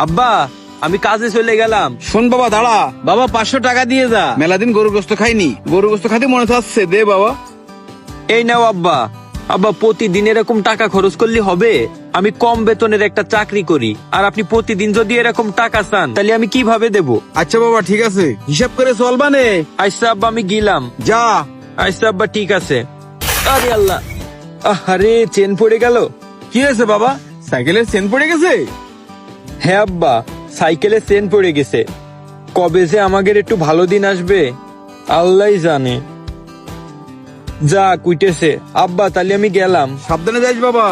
আব্বা আমি কাজে চলে গেলাম। শোন বাবা দাঁড়া, বাবা 500 টাকা দিয়ে যা। মেলাদিন গরু গোস্ত খাইনি, গরু গোস্ত খাইতে মনে চাচ্ছে, দে বাবা। এই নাও আব্বা। আব্বা প্রতিদিন এরকম টাকা খরচ করলে হবে? আমি কম বেতনের একটা চাকরি করি, আর আপনি প্রতিদিন যদি এরকম টাকা চান তাহলে আমি কিভাবে দেব? আচ্ছা বাবা ঠিক আছে, হিসাব করে চলবা নে। আচ্ছা আব্বা আমি গেলাম। যা। আচ্ছা আব্বা ঠিক আছে। আরে আল্লাহ, আরে চেন পড়ে গেল। কি হয়েছে বাবা, সাইকেলের চেন পড়ে গেছে? হ্যাঁ আব্বা, সাইকেলে চেন পড়ে গেছে। কবে যে আমাদের একটু ভালো দিন আসবে আল্লাহই জানে। যা কুইটেছে। আব্বা তাহলে আমি গেলাম। সাবধানে যাইস বাবা।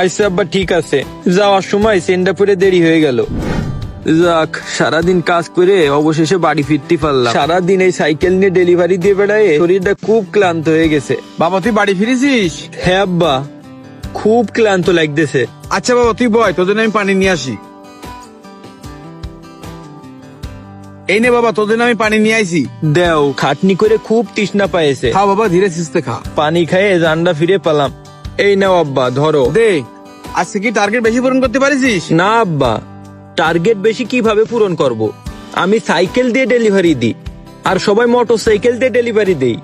আচ্ছা আব্বা ঠিক আছে। যাওয়ার সময় চেনটা পরে দেরি হয়ে গেল। যাক, সারাদিন কাজ করে অবশেষে বাড়ি ফিরতে পারলাম। সারাদিন এই সাইকেল নিয়ে ডেলিভারি দিয়ে বেড়ায় শরীরটা খুব ক্লান্ত হয়ে গেছে। বাবা তুই বাড়ি ফিরেছিস? হ্যাঁ আব্বা, খুব ক্লান্ত লাগতেছে। আচ্ছা বাবা তুই বয়, তোর জন্য আমি পানি নিয়ে আসি। এই নে বাবা, তোর জন্য আমি পানি নিয়ে আইছি। দেও, খাটনি করে খুব তৃষ্ণা পাইছে। খা বাবা, ধীরে সুস্থে খা। পানি খাইয়ে জানটা ফিরে পেলাম। এই নাও আব্বা ধরো। দে। আজকে কি টার্গেট বেশি পূরণ করতে পারিস? না আব্বা, টার্গেট বেশি কিভাবে পূরণ করব? আমি সাইকেল দিয়ে ডেলিভারি দিই, আর সবাই মোটর সাইকেল দিয়ে ডেলিভারি দেই।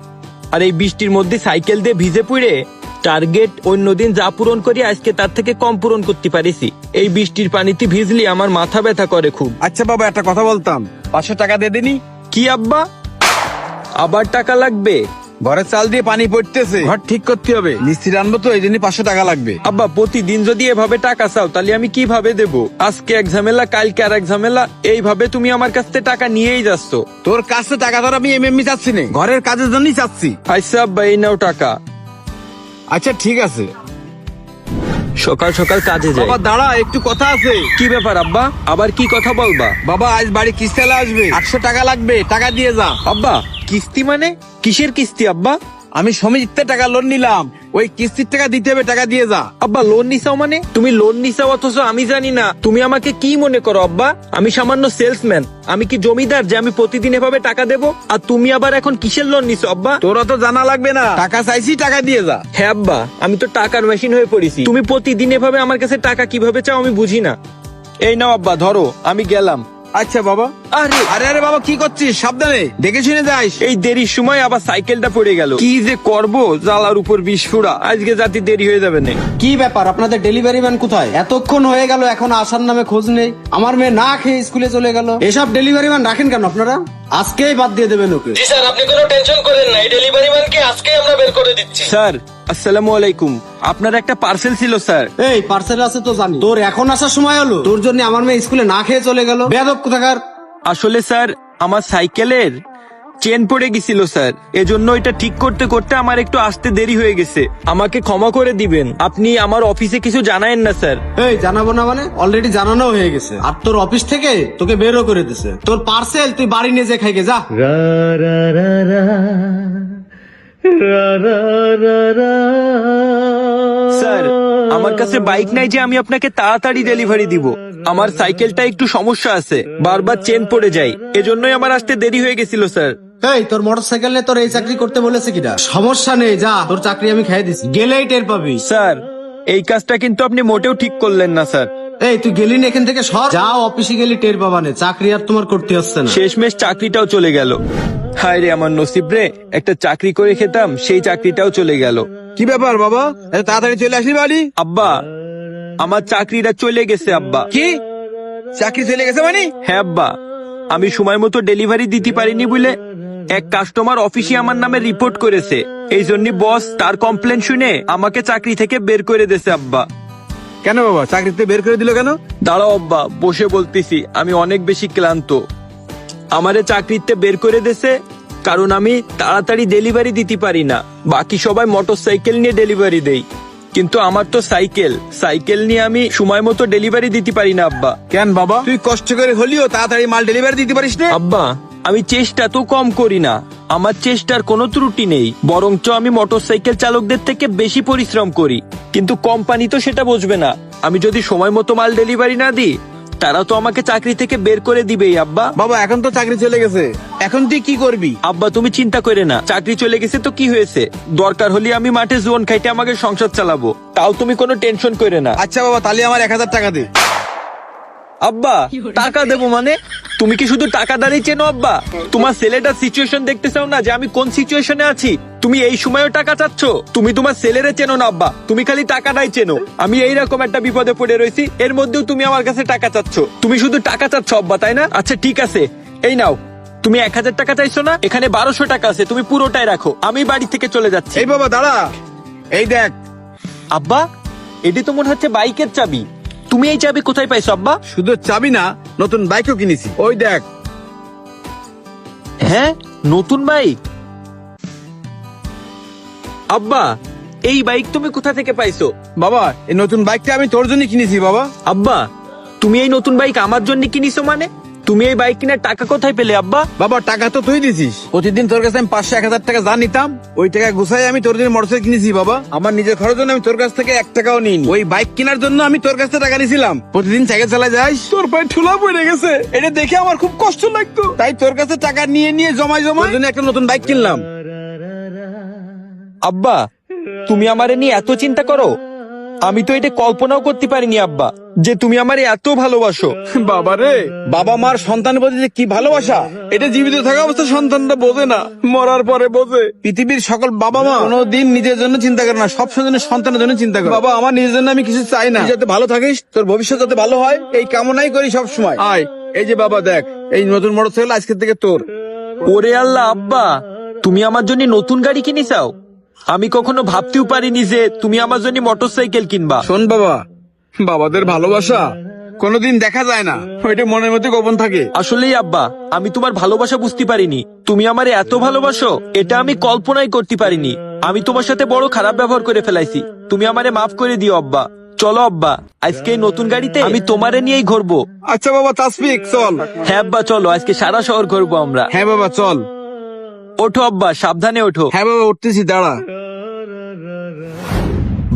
আর এই বৃষ্টির মধ্যে সাইকেল দিয়ে ভিজে পড়ে টার্গেট অন্যদিন যা পূরণ করি আজকে তার থেকে কম পূরণ করতে পারিছি। এই বৃষ্টির পানিতে ভিজলি আমার মাথা ব্যথা করে খুব। আচ্ছা বাবা একটা কথা বলতাম, 500 টাকা দিয়ে দিনি। কি আব্বা, আবার টাকা লাগবে? ঘরের চাল দিয়ে পানি পড়তেছে, ঘর ঠিক করতে হবে, মিস্ত্রি আনবো তো, এই জন্য 500 টাকা লাগবে। আব্বা প্রতিদিন যদি এভাবে টাকা চাও তাহলে আমি কিভাবে দেব? আজকে এক ঝামেলা, কালকে আর এক ঝামেলা, এইভাবে তুমি আমার কাছ থেকে টাকা নিয়েই যাচ্ছ। তোর কাছে টাকা ধর আমি এমনি চাচ্ছি না, ঘরের কাজের জন্যই চাচ্ছি। আচ্ছা আব্বা এই নাও টাকা। আচ্ছা ঠিক আছে। সকাল সকাল কাজে যাই। বাবা দাঁড়া, একটু কথা আছে। কি ব্যাপার আব্বা, আবার কি কথা বলবা? বাবা আজ বাড়ি কিস্তি আসবে, 800 টাকা লাগবে, টাকা দিয়ে যা। আব্বা কিস্তি মানে? কিসের কিস্তি আব্বা? আমি সমিতিতে টাকা লোন নিলাম, ওই কিস্তির টাকা দিতে হবে, টাকা দিয়ে যা। আব্বা লোন নিছাও মানে? তুমি লোন নিছাও অথচ আমি জানি না। তুমি আমাকে কি মনে করো আব্বা? আমি সামান্য সেলসম্যান, আমি কি জমিদার যে আমি প্রতিদিন এভাবে টাকা দেবো? আর তুমি আবার এখন কিসের লোন নিছো আব্বা? তোরা তো জানা লাগবে না, টাকা চাইছি, টাকা দিয়ে যা। হ্যাঁ আব্বা, আমি তো টাকার মেশিন হয়ে পড়েছি। তুমি প্রতিদিন এভাবে আমার কাছে টাকা কিভাবে চাও আমি বুঝি না। এই নাও আব্বা ধরো, আমি গেলাম। আচ্ছা বাবা। আরে আরে আরে বাবা কি করছিস, সাবধানে দেখে শুনে যাইস। এই দেরির সময় আবার সাইকেলটা পড়ে গেল। কি যে করব, জ্বালার উপর বিষ ফোড়া। আজকে জাতি দেরি হয়ে যাবে না। কি ব্যাপার, আপনাদের ডেলিভারি ম্যান কোথায়? এতক্ষণ হয়ে গেল এখন আসার নামে খোঁজ নেই। আমার মেয়ে না খেয়ে স্কুলে চলে গেল। এসব ডেলিভারি ম্যান রাখেন কেন আপনারা? আজকেই বাদ দিয়ে দেবেন ওকে। জি স্যার, আপনি কোনো টেনশন করেন না, এই ডেলিভারি ম্যানকে আজকে আমরা বের করে দিচ্ছি। স্যার আসসালামু আলাইকুম, আপনার একটা পার্সেল ছিল স্যার। এই পার্সেল আছে তো জানি, তোর এখন আসার সময় হলো? তোর জন্য আমার মেয়ে স্কুলে না খেয়ে চলে গেল, বেয়াদব কোথাকার। আসলে স্যার আমার সাইকেলের চেন পড়ে গেছিল স্যার, এজন্য এটা ঠিক করতে করতে আমার একটু আসতে দেরি হয়ে গেছে। আমাকে ক্ষমা করে দিবেন, আপনি আমার অফিসে কিছু জানায়েন না স্যার। এই জানাবো না মানে? অলরেডি জানানো হয়ে গেছে, আর তোর অফিস থেকে তোকে বেরও করে দিছে। তোর পার্সেল তুই বাড়ি নিয়ে যে খাইকে যা। স্যার আমার কাছে বাইক নাই যে আমি আপনাকে তাড়াতাড়ি ডেলিভারি দিব। আমার সাইকেলটা একটু সমস্যা আছে, বারবার চেন পড়ে যায়, এজন্যই আমার আসতে দেরি হয়ে গেছিল স্যার। এই তোর মোটরসাইকেল নিয়ে তোর এই চাকরি করতে বলেছে কিনা? সমস্যা নেই, যা, তোর চাকরি আমি খাইয়ে দিছি, গেলেই টের পাবি। স্যার এই কাজটা কিন্তু আপনি মোটেও ঠিক করলেন না স্যার। এই তুই গেলি না এখান থেকে, সর। যাও অফিসে গেলি টের পাবানে, চাকরি আর তোমার করতে হচ্ছে না। শেষমেশ চাকরিটাও চলে গেল। হায় রে আমার নসিব রে, একটা চাকরি করে খেতাম, সেই চাকরিটাও চলে গেল। কি ব্যাপার বাবা, এত তাড়াতাড়ি চলে আসলি বাড়ি? আব্বা আমার চাকরিটা চলে গেছে আব্বা। কি, চাকরি চলে গেছে মানে? হ্যাঁ আব্বা, আমি সময় মতো ডেলিভারি দিতে পারিনি বলে এক কাস্টমার অফিসে আমার নামে রিপোর্ট করেছে। এই জন্য বস তার কমপ্লেন শুনে আমাকে চাকরি থেকে বের করে দিয়েছে আব্বা। কেন বাবা, চাকরিতে বের করে দিল কেন? দাঁড়াও আব্বা বসে বলতেছি, আমি অনেক বেশি ক্লান্ত। আমারে চাকরিতে বের করে দিয়েছে কারণ আমি তাড়াতাড়ি ডেলিভারি দিতে পারি না। বাকি সবাই মোটর সাইকেল নিয়ে ডেলিভারি দেই, কিন্তু আমার তো সাইকেল নিয়ে আমি সময় মতো ডেলিভারি দিতে পারি না আব্বা। কেন বাবা, তুই কষ্ট করে হলিও তাড়াতাড়ি মাল ডেলিভারি দিতে পারিস না? আব্বা আমি চেষ্টা তো কম করি না, আমার চেষ্টার কোনো ত্রুটি নেই, বরঞ্চ আমি মোটরসাইকেল চালকদের থেকে বেশি পরিশ্রম করি। কিন্তু কোম্পানি তো সেটা বুঝবে না। আমি যদি সময় মতো মাল ডেলিভারি না দিই তারা তো আমাকে চাকরি থেকে বের করে দিবেই আব্বা। বাবা এখন তো চাকরি চলে গেছে, এখন তুই কি করবি? আব্বা তুমি চিন্তা করে না, চাকরি চলে গেছে তো কি হয়েছে, দরকার হলে আমি মাঠে জোন খাইতে আমাকে সংসার চালাবো, তাও তুমি কোনো টেনশন করে না। আচ্ছা বাবা, তাহলে আমার 1000 টাকা দে। আব্বা টাকা দেবো মানে? তুমি কি শুধু টাকা দাঁড়িয়ে চেনো আব্বা? তোমার ছেলেটার সিচুয়েশন দেখতে চাও না যে আমি কোন সিচুয়েশনে আছি? তুমি এই সময়ও টাকা চাচ্ছ? তুমি তোমার ছেলেরে চেনো না আব্বা, তুমি খালি টাকাটাই চেনো। আমি এইরকম একটা বিপদে পড়ে রয়েছি, এর মধ্যেও তুমি আমার কাছে টাকা চাচ্ছ। তুমি শুধু টাকা চাচ্ছ আব্বা, তাই না? আচ্ছা ঠিক আছে, এই নাও। তুমি 1000 টাকা চাইছো না? এখানে 1200 টাকা আছে, তুমি পুরোটাই রাখো, আমি বাড়ি থেকে চলে যাচ্ছি। এই বাবা দাঁড়া, এই দেখ। আব্বা এটি তো মনে হচ্ছে বাইকের চাবি। তুমি এই চাবি কোথায় পাইছো আব্বা? শুধু চাবি না, নতুন বাইকও কিনেছি, ওই দেখ। হ্যাঁ, নতুন বাইক? আব্বা এই বাইক তুমি কোথা থেকে পাইছো? বাবা এই নতুন বাইকটা আমি তোর জন্য কিনেছি বাবা। আব্বা তুমি এই নতুন বাইক আমার জন্য কিনিছো মানে? তুমি এই বাইক কেনার টাকা কোথায় পেলে আব্বা? বাবা টাকা তো তুই দিছিস, প্রতিদিন তোর কাছে আমি 500-1000 টাকা যা নিতাম ওই টাকা গুছাই আমি তোর জন্য মোটরসাইকেল কিনেছি বাবা। আমার নিজের খরচের জন্য আমি তোর কাছ থেকে 1 টাকাও নিইনি। ওই বাইক কেনার জন্য আমি তোর কাছ থেকে টাকা নিয়েছিলাম। প্রতিদিন সাইকেল চালায় যাস, তোর পায়ে ঠুলা পড়ে গেছে, এটা দেখে আমার খুব কষ্ট লাগতো, তাই তোর কাছে টাকা নিয়ে নিয়ে জমাই তোর জন্য একটা নতুন বাইক কিনলাম। আব্বা তুমি আমারে নিয়ে এত চিন্তা করো? আমি তো এটা কল্পনাও করতে পারিনি আব্বা, যে তুমি আমারে এত ভালোবাসো। বাবা রে, বাবা মার সন্তানের প্রতি যে কি ভালোবাসা, এটা জীবিত থাকা অবস্থা সন্তানরা বোঝে না, মরার পরে বোঝে। পৃথিবীর সকল বাবা মা কোনোদিন নিজের জন্য চিন্তা করে না, সব সময় সন্তানের জন্য চিন্তা করে। বাবা আমার নিজের জন্য আমি কিছু চাই না, তুই যাতে ভালো থাকিস, তোর ভবিষ্যৎ যাতে ভালো হয়, এই কামনাই করি সব সময়। আয়, এই যে বাবা দেখ, এই নতুন মোটরসাইকেল আজকে থেকে তোর। ওরে আল্লাহ আব্বা, তুমি আমার জন্য নতুন গাড়ি কিনেছাও? আমি কখনো ভাবতেও পারিনি যে তুমি আমার জন্য মোটরসাইকেল কিনবা। শোন বাবা, বাবাদের ভালোবাসা কোনোদিন দেখা যায় না, ওইটা মনের মধ্যে গোপন থাকে। আসলেই আব্বা, আমি তোমার ভালোবাসা বুঝতে পারিনি। তুমি আমারে এত ভালোবাসো এটা আমি কল্পনাই করতে পারিনি। আমি তোমার সাথে বড় খারাপ ব্যবহার করে ফেলাইছি, তুমি আমারে মাফ করে দিও আব্বা। চলো আব্বা, আজকে এই নতুন গাড়িতে আমি তোমারে নিয়েই ঘুরবো। আচ্ছা বাবা তাসফিক চল। হ্যাঁ আব্বা চলো, আজকে সারা শহর ঘুরবো আমরা। হ্যাঁ বাবা চল। ওঠো আব্বা, সাবধানে ওঠো। হ্যাঁ বাবা উঠতেছি, দাঁড়া।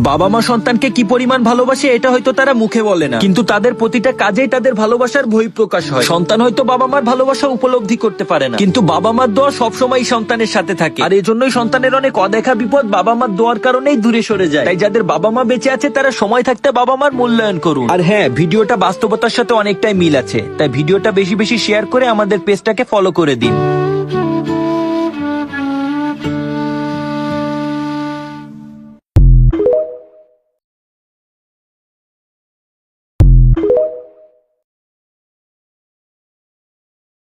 বাবা মা সন্তানকে কি পরিমাণ ভালোবাসে এটা হয়তো তারা মুখে বলে না, কিন্তু তাদের প্রতিটা কাজেই তাদের ভালোবাসার বহিঃপ্রকাশ হয়। সন্তান হয়তো বাবা মার ভালোবাসা উপলব্ধি করতে পারে না, কিন্তু বাবা মার দোয়া সবসময় সন্তানের সাথে থাকে। আর এজন্যই সন্তানের অনেক অদেখা বিপদ বাবা মার দোয়ার কারণেই দূরে সরে যায়। তাই যাদের বাবা মা বেঁচে আছে তারা সময় থাকতে বাবা মার মূল্যায়ন করুন। আর হ্যাঁ, ভিডিওটা বাস্তবতার সাথে অনেকটাই মিল আছে, তাই ভিডিওটা বেশি বেশি শেয়ার করে আমাদের পেজটাকে ফলো করে দিন।